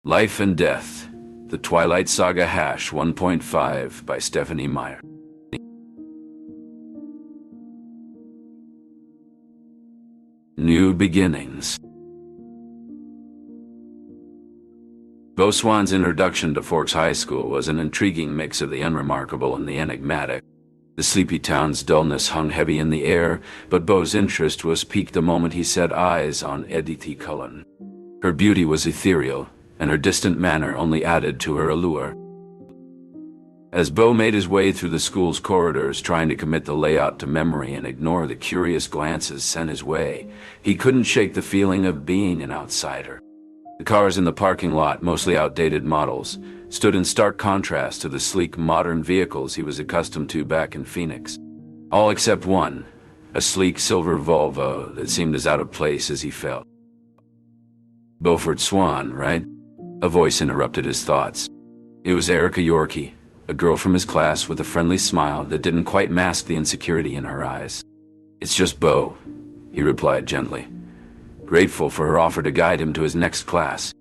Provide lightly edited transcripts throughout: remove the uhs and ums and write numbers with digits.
Life and Death, The Twilight Saga #1.5 by Stephenie Meyer. New Beginnings. Beau Swan's introduction to Forks High School was an intriguing mix of the unremarkable and the enigmatic. The sleepy town's dullness hung heavy in the air, but Beau's interest was piqued the moment he set eyes on Stephenie Cullen. Her beauty was ethereal, and her distant manner only added to her allure. As Beau made his way through the school's corridors, trying to commit the layout to memory and ignore the curious glances sent his way, he couldn't shake the feeling of being an outsider. The cars in the parking lot, mostly outdated models, stood in stark contrast to the sleek modern vehicles he was accustomed to back in Phoenix. All except one, a sleek silver Volvo that seemed as out of place as he felt. Beaufort Swan, right? A voice interrupted his thoughts. It was Erica Yorkie, a girl from his class with a friendly smile that didn't quite mask the insecurity in her eyes. "It's just Beau," he replied gently, grateful for her offer to guide him to his next class.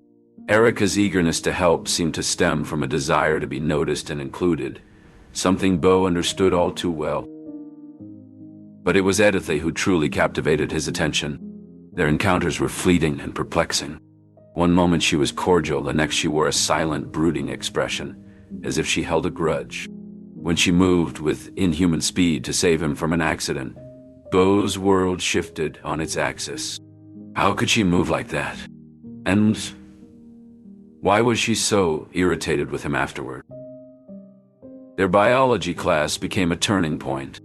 Erica's eagerness to help seemed to stem from a desire to be noticed and included, something Beau understood all too well. But it was Stephenie who truly captivated his attention. Their encounters were fleeting and perplexing. One moment she was cordial, the next she wore a silent, brooding expression, as if she held a grudge. When she moved with inhuman speed to save him from an accident, Beau's world shifted on its axis. How could she move like that? And why was she so irritated with him afterward? Their biology class became a turning point.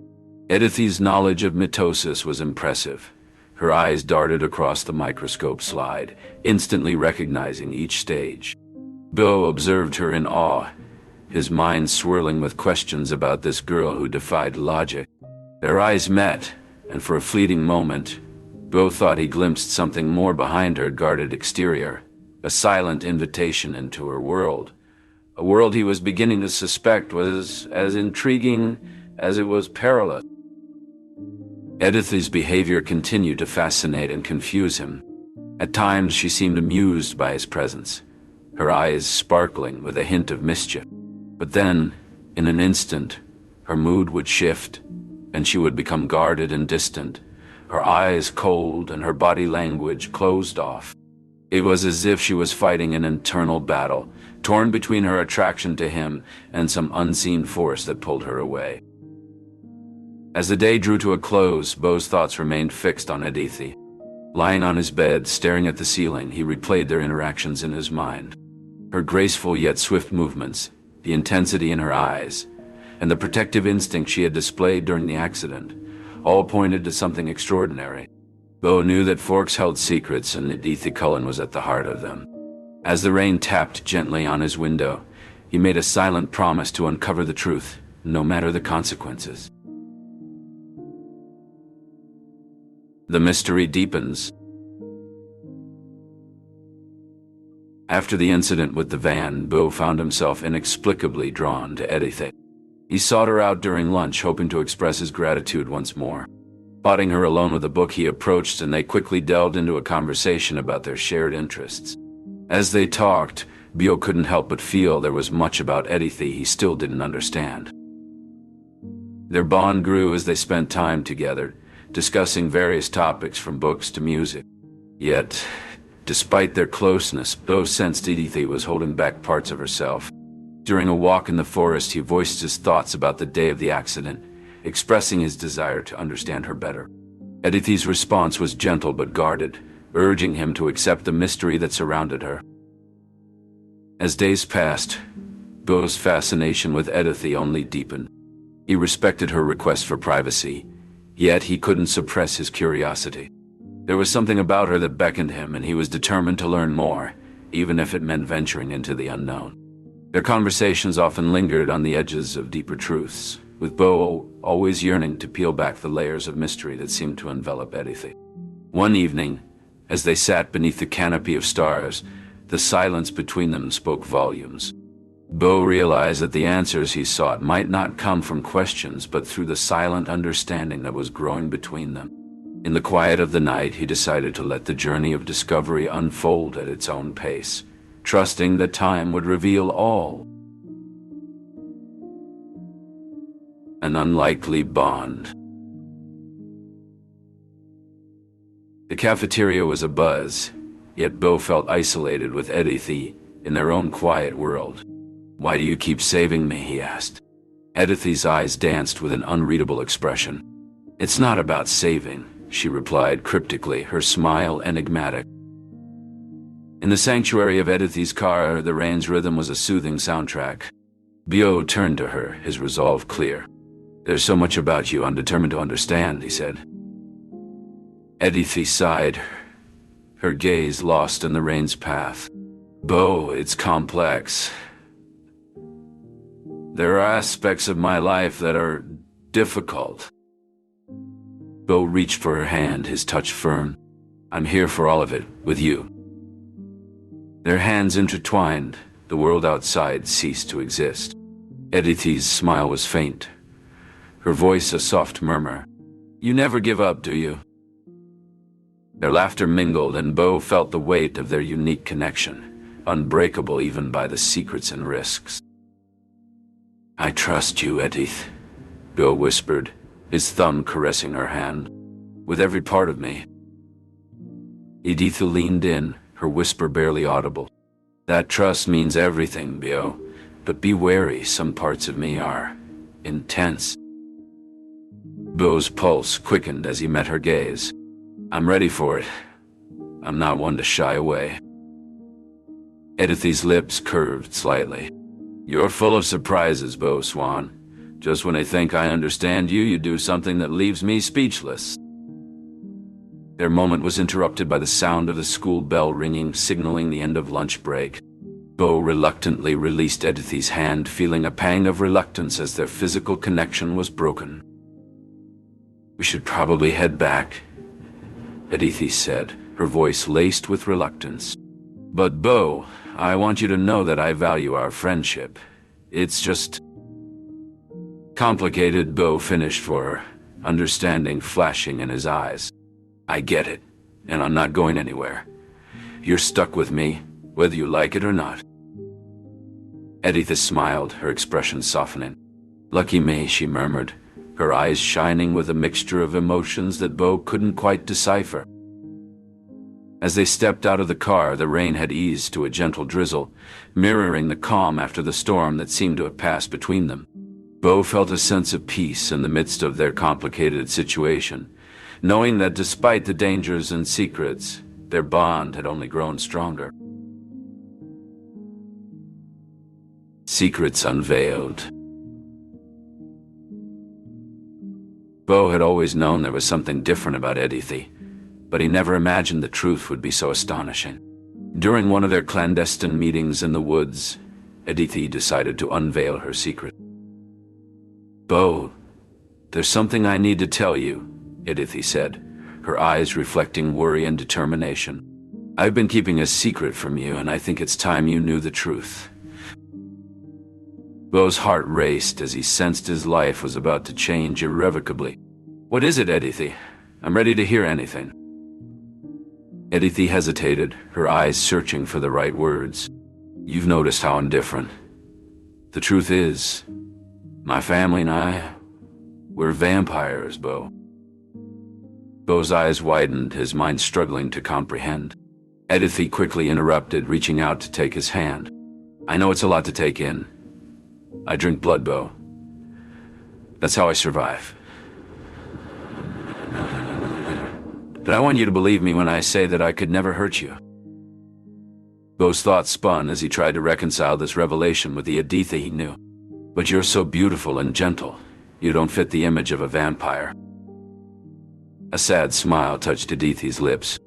Stethenie's knowledge of mitosis was impressive. Her eyes darted across the microscope slide, instantly recognizing each stage. Beau observed her in awe, his mind swirling with questions about this girl who defied logic. Their eyes met, and for a fleeting moment, Beau thought he glimpsed something more behind her guarded exterior, a silent invitation into her world, a world he was beginning to suspect was as intriguing as it was perilous. Stethenie's behavior continued to fascinate and confuse him. At times she seemed amused by his presence, her eyes sparkling with a hint of mischief. But then, in an instant, her mood would shift, and she would become guarded and distant, her eyes cold and her body language closed off. It was as if she was fighting an internal battle, torn between her attraction to him and some unseen force that pulled her away. As the day drew to a close, Beau's thoughts remained fixed on Stephenie. Lying on his bed, staring at the ceiling, he replayed their interactions in his mind. Her graceful yet swift movements, the intensity in her eyes, and the protective instinct she had displayed during the accident, all pointed to something extraordinary. Beau knew that Forks held secrets, and Stephenie Cullen was at the heart of them. As the rain tapped gently on his window, he made a silent promise to uncover the truth, no matter the consequences. The mystery deepens. After the incident with the van, Beau found himself inexplicably drawn to Stephenie. He sought her out during lunch, hoping to express his gratitude once more. Spotting her alone with a book, he approached, and they quickly delved into a conversation about their shared interests. As they talked, Beau couldn't help but feel there was much about Stephenie he still didn't understand. Their bond grew as they spent time together, discussing various topics from books to music. Yet, despite their closeness, Beau sensed Stephenie was holding back parts of herself. During a walk in the forest, he voiced his thoughts about the day of the accident, expressing his desire to understand her better. Stethenie's response was gentle but guarded, urging him to accept the mystery that surrounded her. As days passed, Beau's fascination with Stephenie only deepened. He respected her request for privacy, yet he couldn't suppress his curiosity. There was something about her that beckoned him, and he was determined to learn more, even if it meant venturing into the unknown. Their conversations often lingered on the edges of deeper truths, with Beau always yearning to peel back the layers of mystery that seemed to envelop Stephenie. One evening, as they sat beneath the canopy of stars, the silence between them spoke volumes. Beau realized that the answers he sought might not come from questions, but through the silent understanding that was growing between them. In the quiet of the night, he decided to let the journey of discovery unfold at its own pace, trusting that time would reveal all. An unlikely bond. The cafeteria was abuzz, yet Bo felt isolated with Edith in their own quiet world. "Why do you keep saving me?" he asked. Edith's eyes danced with an unreadable expression. "It's not about saving," she replied cryptically, her smile enigmatic. In the sanctuary of Edith's car, the rain's rhythm was a soothing soundtrack. Bo turned to her, his resolve clear. "There's so much about you I'm determined to understand," he said. Edith sighed, her gaze lost in the rain's path. "Bo, it's complex. There are aspects of my life that are difficult." Bo reached for her hand, his touch firm. "I'm here for all of it, with you." Their hands intertwined, the world outside ceased to exist. Edith's smile was faint, her voice a soft murmur. "You never give up, do you?" Their laughter mingled, and Bo felt the weight of their unique connection, unbreakable even by the secrets and risks. "I trust you, Edith," Bo whispered, his thumb caressing her hand. "With every part of me." Edith leaned in, her whisper barely audible. "That trust means everything, Bo, but be wary, some parts of me are intense." Bo's pulse quickened as he met her gaze. "I'm ready for it. I'm not one to shy away." Edith's lips curved slightly. "You're full of surprises, Bo Swan. Just when I think I understand you, you do something that leaves me speechless." Their moment was interrupted by the sound of the school bell ringing, signaling the end of lunch break. Bo reluctantly released Edith's hand, feeling a pang of reluctance as their physical connection was broken. "We should probably head back," Edith said, her voice laced with reluctance. "But Bo, I want you to know that I value our friendship. It's just complicated," Bo finished for her, understanding flashing in his eyes. "I get it, and I'm not going anywhere. You're stuck with me, whether you like it or not." Edith smiled, her expression softening. "Lucky me," she murmured, her eyes shining with a mixture of emotions that Bo couldn't quite decipher. As they stepped out of the car, the rain had eased to a gentle drizzle, mirroring the calm after the storm that seemed to have passed between them. Bo felt a sense of peace in the midst of their complicated situation, knowing that despite the dangers and secrets, their bond had only grown stronger. Secrets unveiled. Bo had always known there was something different about Edith, but he never imagined the truth would be so astonishing. During one of their clandestine meetings in the woods, Edith decided to unveil her secret. "Bo, there's something I need to tell you," Edith said, her eyes reflecting worry and determination. "I've been keeping a secret from you, and I think it's time you knew the truth." Bo's heart raced as he sensed his life was about to change irrevocably. "What is it, Edith? I'm ready to hear anything." Edith hesitated, her eyes searching for the right words. "You've noticed how I'm different. The truth is, my family and we're vampires, Bo." Bo's eyes widened, his mind struggling to comprehend. Edith quickly interrupted, reaching out to take his hand. "I know it's a lot to take in. I drink blood, Bo. That's how I survive. But I want you to believe me when I say that I could never hurt you." Bo's thoughts spun as he tried to reconcile this revelation with the Edith he knew. "But you're so beautiful and gentle. You don't fit the image of a vampire." A sad smile touched Edith's lips.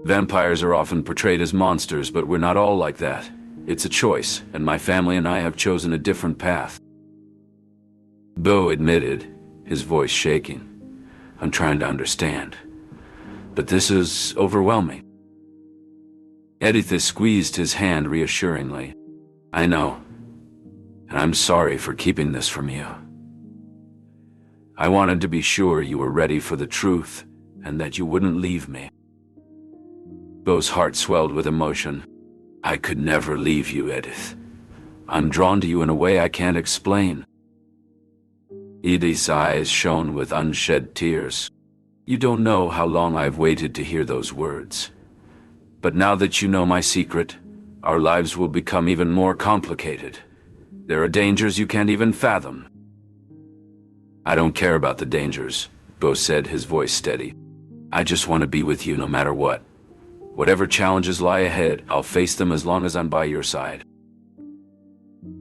"Vampires are often portrayed as monsters, but we're not all like that. It's a choice, and my family and I have chosen a different path." Bo admitted, his voice shaking. "I'm trying to understand, but this is overwhelming." Edith squeezed his hand reassuringly. "I know, and I'm sorry for keeping this from you. I wanted to be sure you were ready for the truth, and that you wouldn't leave me." Bo's heart swelled with emotion. I could never leave you, Edith. I'm drawn to you in a way I can't explain. Edith's eyes shone with unshed tears. You don't know how long I've waited to hear those words. But now that you know my secret, our lives will become even more complicated. There are dangers you can't even fathom. I don't care about the dangers, Bo said, his voice steady. I just want to be with you no matter what. Whatever challenges lie ahead, I'll face them as long as I'm by your side.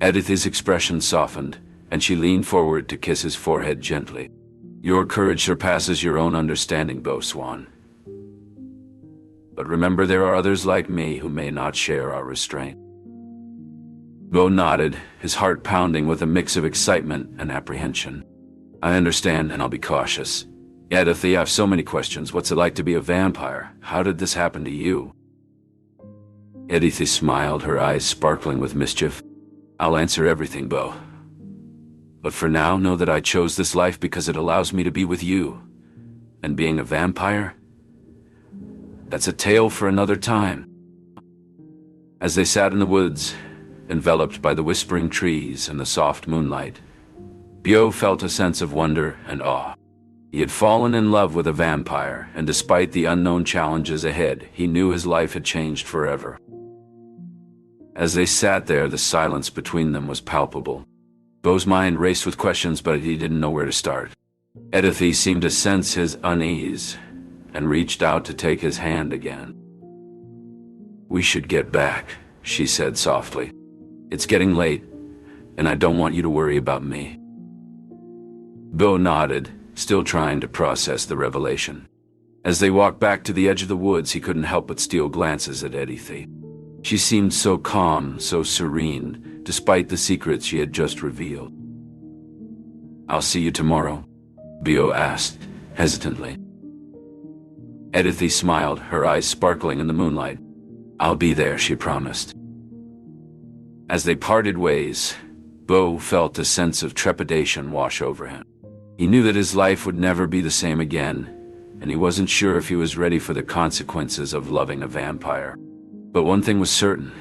Edith's expression softened, and she leaned forward to kiss his forehead gently. Your courage surpasses your own understanding, Bo Swan. But remember, there are others like me who may not share our restraint. Bo nodded, his heart pounding with a mix of excitement and apprehension. I understand, and I'll be cautious. Edith, I have so many questions. What's it like to be a vampire? How did this happen to you? Edith smiled, her eyes sparkling with mischief. I'll answer everything, Bo. But for now, know that I chose this life because it allows me to be with you. And being a vampire? That's a tale for another time. As they sat in the woods, enveloped by the whispering trees and the soft moonlight, Bo felt a sense of wonder and awe. He had fallen in love with a vampire, and despite the unknown challenges ahead, he knew his life had changed forever. As they sat there, the silence between them was palpable. Bo's mind raced with questions, but he didn't know where to start. Edith seemed to sense his unease and reached out to take his hand again. We should get back, she said softly. It's getting late, and I don't want you to worry about me. Bo nodded, still trying to process the revelation. As they walked back to the edge of the woods, he couldn't help but steal glances at Edith. She seemed so calm, so serene, despite the secrets she had just revealed. I'll see you tomorrow, Bo asked, hesitantly. Edith smiled, her eyes sparkling in the moonlight. I'll be there, she promised. As they parted ways, Bo felt a sense of trepidation wash over him. He knew that his life would never be the same again, and he wasn't sure if he was ready for the consequences of loving a vampire. But one thing was certain.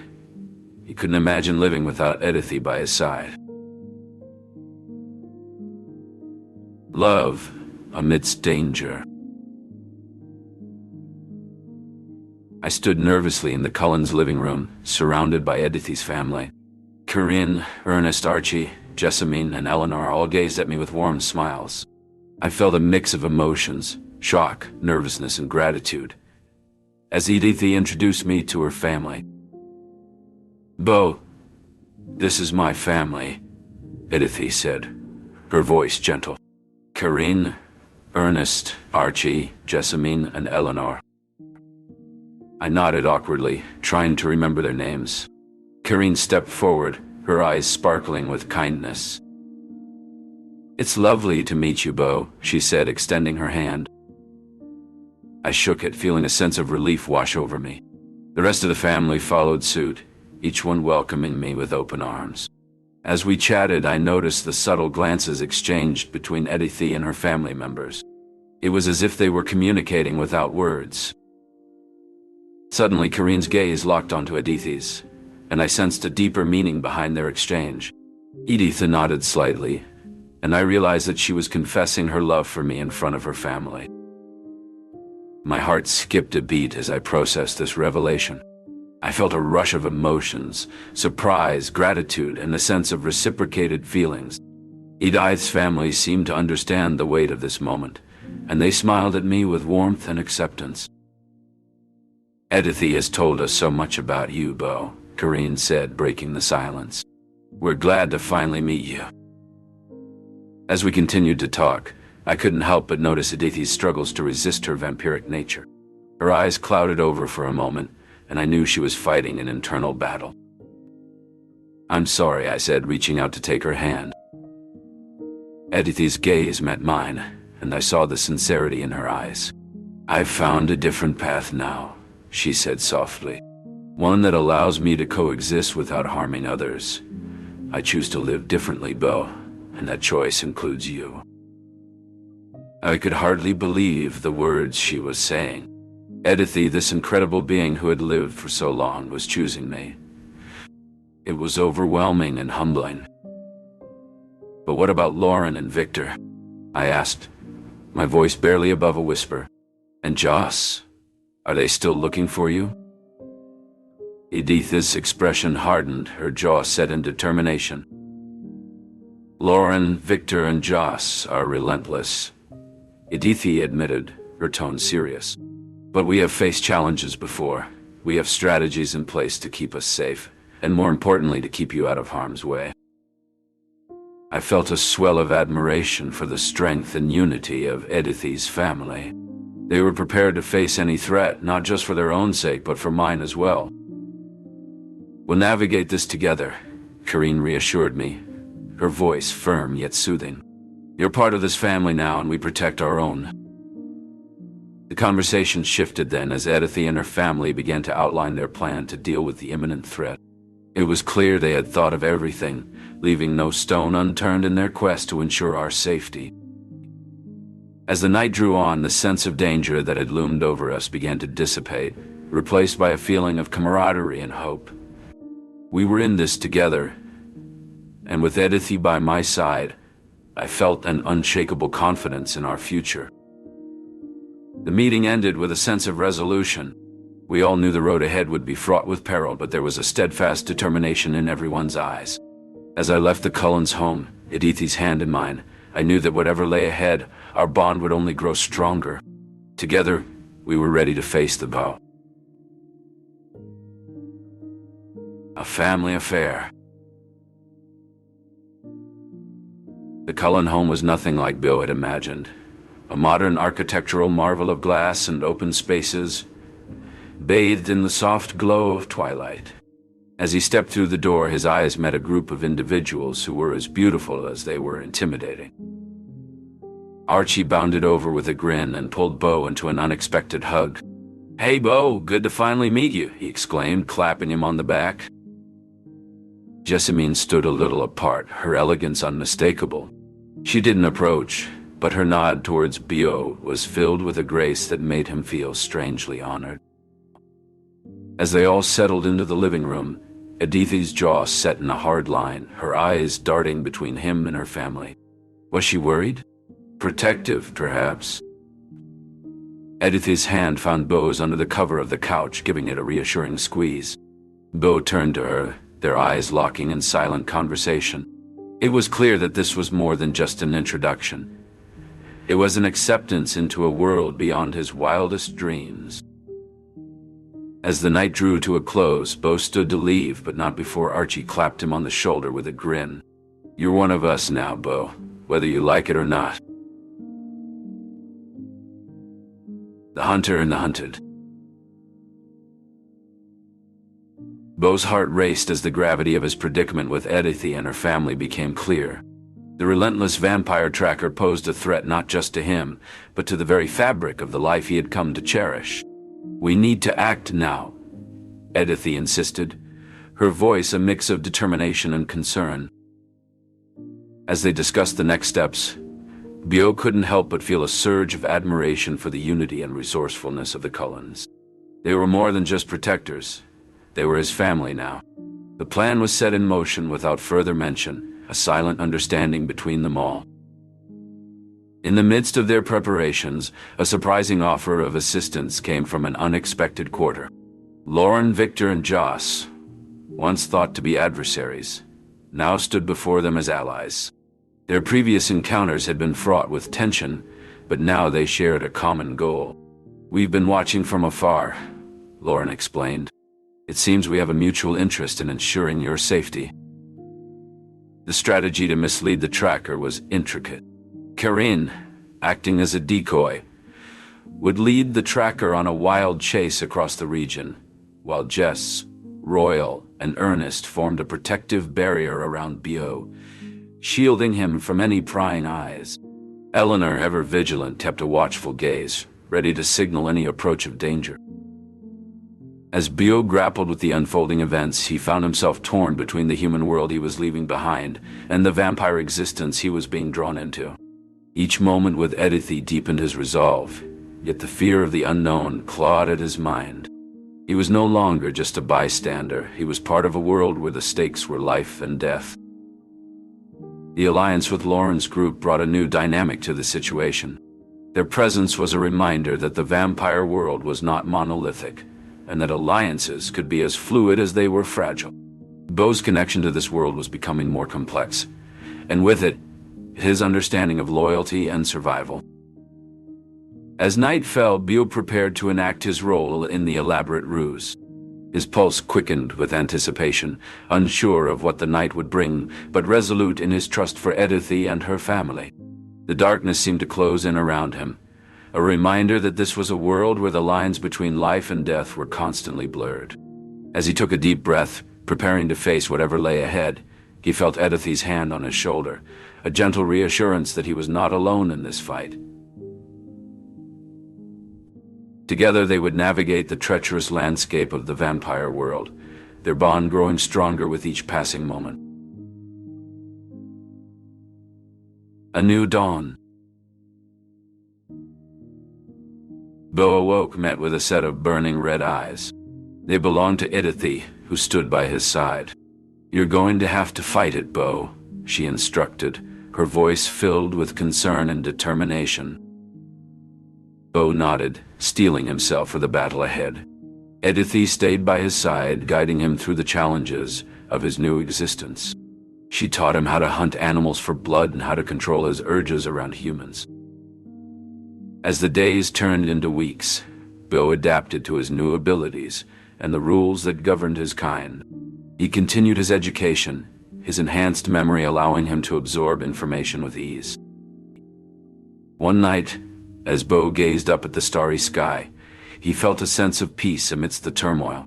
He couldn't imagine living without Edith by his side. Love amidst danger. I stood nervously in the Cullens' living room, surrounded by Edith's family. Corinne, Ernest, Archie, Jessamine, and Eleanor all gazed at me with warm smiles. I felt a mix of emotions, shock, nervousness, and gratitude, as Edith introduced me to her family. Bo, this is my family, Edith said, her voice gentle. Corinne, Ernest, Archie, Jessamine, and Eleanor. I nodded awkwardly, trying to remember their names. Corinne stepped forward, her eyes sparkling with kindness. It's lovely to meet you, Bo, she said, extending her hand. I shook it, feeling a sense of relief wash over me. The rest of the family followed suit, each one welcoming me with open arms. As we chatted, I noticed the subtle glances exchanged between Edith and her family members. It was as if they were communicating without words. Suddenly, Corinne's gaze locked onto Edith's, and I sensed a deeper meaning behind their exchange. Edith nodded slightly, and I realized that she was confessing her love for me in front of her family. My heart skipped a beat as I processed this revelation. I felt a rush of emotions, surprise, gratitude, and a sense of reciprocated feelings. Edith's family seemed to understand the weight of this moment, and they smiled at me with warmth and acceptance. Edith has told us so much about you, Bo, Corinne said, breaking the silence. We're glad to finally meet you. As we continued to talk, I couldn't help but notice Edith's struggles to resist her vampiric nature. Her eyes clouded over for a moment, and I knew she was fighting an internal battle. I'm sorry, I said, reaching out to take her hand. Edith's gaze met mine, and I saw the sincerity in her eyes. I've found a different path now, she said softly. One that allows me to coexist without harming others. I choose to live differently, Bo, and that choice includes you. I could hardly believe the words she was saying. Edithi, this incredible being who had lived for so long, was choosing me. It was overwhelming and humbling. But what about Lauren and Victor? I asked, my voice barely above a whisper. And Joss? Are they still looking for you? Edith's expression hardened, her jaw set in determination. Lauren, Victor, and Joss are relentless, Edithi admitted, her tone serious. But we have faced challenges before. We have strategies in place to keep us safe, and more importantly, to keep you out of harm's way. I felt a swell of admiration for the strength and unity of Edithi's family. They were prepared to face any threat, not just for their own sake, but for mine as well. We'll navigate this together, Karine reassured me, her voice firm yet soothing. You're part of this family now, and we protect our own. The conversation shifted then as Edithi and her family began to outline their plan to deal with the imminent threat. It was clear they had thought of everything, leaving no stone unturned in their quest to ensure our safety. As the night drew on, the sense of danger that had loomed over us began to dissipate, replaced by a feeling of camaraderie and hope. We were in this together, and with Edithi by my side, I felt an unshakable confidence in our future. The meeting ended with a sense of resolution. We all knew the road ahead would be fraught with peril, but there was a steadfast determination in everyone's eyes. As I left the Cullens' home, Edithi's hand in mine, I knew that whatever lay ahead, our bond would only grow stronger. Together, we were ready to face the bow. A family affair. The Cullen home was nothing like Bill had imagined. A modern architectural marvel of glass and open spaces, bathed in the soft glow of twilight. As he stepped through the door, his eyes met a group of individuals who were as beautiful as they were intimidating. Archie bounded over with a grin and pulled Bo into an unexpected hug. "Hey, Bo, good to finally meet you," he exclaimed, clapping him on the back. Jessamine stood a little apart, her elegance unmistakable. She didn't approach, but her nod towards Bio was filled with a grace that made him feel strangely honored. As they all settled into the living room, Edithi's jaw set in a hard line, her eyes darting between him and her family. Was she worried? Protective, perhaps? Edithi's hand found Bo's under the cover of the couch, giving it a reassuring squeeze. Bo turned to her, their eyes locking in silent conversation. It was clear that this was more than just an introduction. It was an acceptance into a world beyond his wildest dreams. As the night drew to a close, Bo stood to leave, but not before Archie clapped him on the shoulder with a grin. "You're one of us now, Bo, whether you like it or not." The hunter and the hunted. Bo's heart raced as the gravity of his predicament with Edithi and her family became clear. The relentless vampire tracker posed a threat not just to him, but to the very fabric of the life he had come to cherish. "We need to act now," Edithi insisted, her voice a mix of determination and concern. As they discussed the next steps, Bio couldn't help but feel a surge of admiration for the unity and resourcefulness of the Cullens. They were more than just protectors. They were his family now. The plan was set in motion without further mention, a silent understanding between them all. In the midst of their preparations, a surprising offer of assistance came from an unexpected quarter. Lauren, Victor, and Joss, once thought to be adversaries, now stood before them as allies. Their previous encounters had been fraught with tension, but now they shared a common goal. "We've been watching from afar," Lauren explained. "It seems we have a mutual interest in ensuring your safety." The strategy to mislead the tracker was intricate. Karine, acting as a decoy, would lead the tracker on a wild chase across the region, while Jess, Royal, and Ernest formed a protective barrier around Bio, shielding him from any prying eyes. Eleanor, ever vigilant, kept a watchful gaze, ready to signal any approach of danger. As Bio grappled with the unfolding events, he found himself torn between the human world he was leaving behind and the vampire existence he was being drawn into. Each moment with Edithi deepened his resolve, yet the fear of the unknown clawed at his mind. He was no longer just a bystander. He was part of a world where the stakes were life and death. The alliance with Lauren's group brought a new dynamic to the situation. Their presence was a reminder that the vampire world was not monolithic, and that alliances could be as fluid as they were fragile. Beau's connection to this world was becoming more complex, and with it, his understanding of loyalty and survival. As night fell, Beau prepared to enact his role in the elaborate ruse. His pulse quickened with anticipation, unsure of what the night would bring, but resolute in his trust for Edithy and her family. The darkness seemed to close in around him, a reminder that this was a world where the lines between life and death were constantly blurred. As he took a deep breath, preparing to face whatever lay ahead, he felt Edithy's hand on his shoulder, a gentle reassurance that he was not alone in this fight. Together they would navigate the treacherous landscape of the vampire world, their bond growing stronger with each passing moment. A new dawn. Beau awoke, met with a set of burning red eyes. They belonged to Edithy, who stood by his side. "You're going to have to fight it, Beau," she instructed, her voice filled with concern and determination. Beau nodded, steeling himself for the battle ahead. Edithy stayed by his side, guiding him through the challenges of his new existence. She taught him how to hunt animals for blood and how to control his urges around humans. As the days turned into weeks, Beau adapted to his new abilities and the rules that governed his kind. He continued his education, his enhanced memory allowing him to absorb information with ease. One night, as Beau gazed up at the starry sky, he felt a sense of peace amidst the turmoil.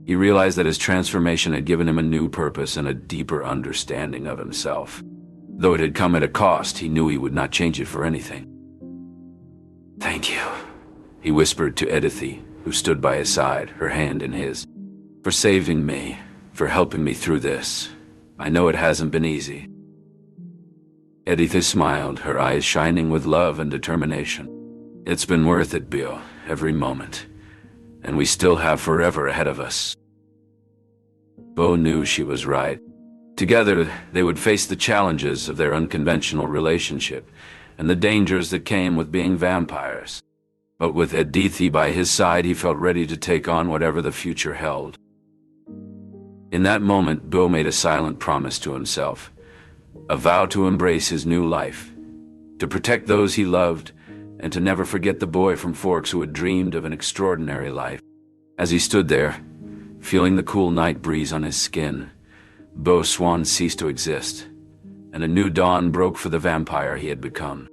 He realized that his transformation had given him a new purpose and a deeper understanding of himself. Though it had come at a cost, he knew he would not change it for anything. "Thank you," he whispered to Edithy, who stood by his side, her hand in his, "for saving me, for helping me through this. I know it hasn't been easy." Edithy smiled, her eyes shining with love and determination. "It's been worth it, Beau, every moment. And we still have forever ahead of us." Beau knew she was right. Together, they would face the challenges of their unconventional relationship and the dangers that came with being vampires. But with Edithy by his side, he felt ready to take on whatever the future held. In that moment, Beau made a silent promise to himself, a vow to embrace his new life, to protect those he loved, and to never forget the boy from Forks who had dreamed of an extraordinary life. As he stood there, feeling the cool night breeze on his skin, Beau Swan ceased to exist, and a new dawn broke for the vampire he had become.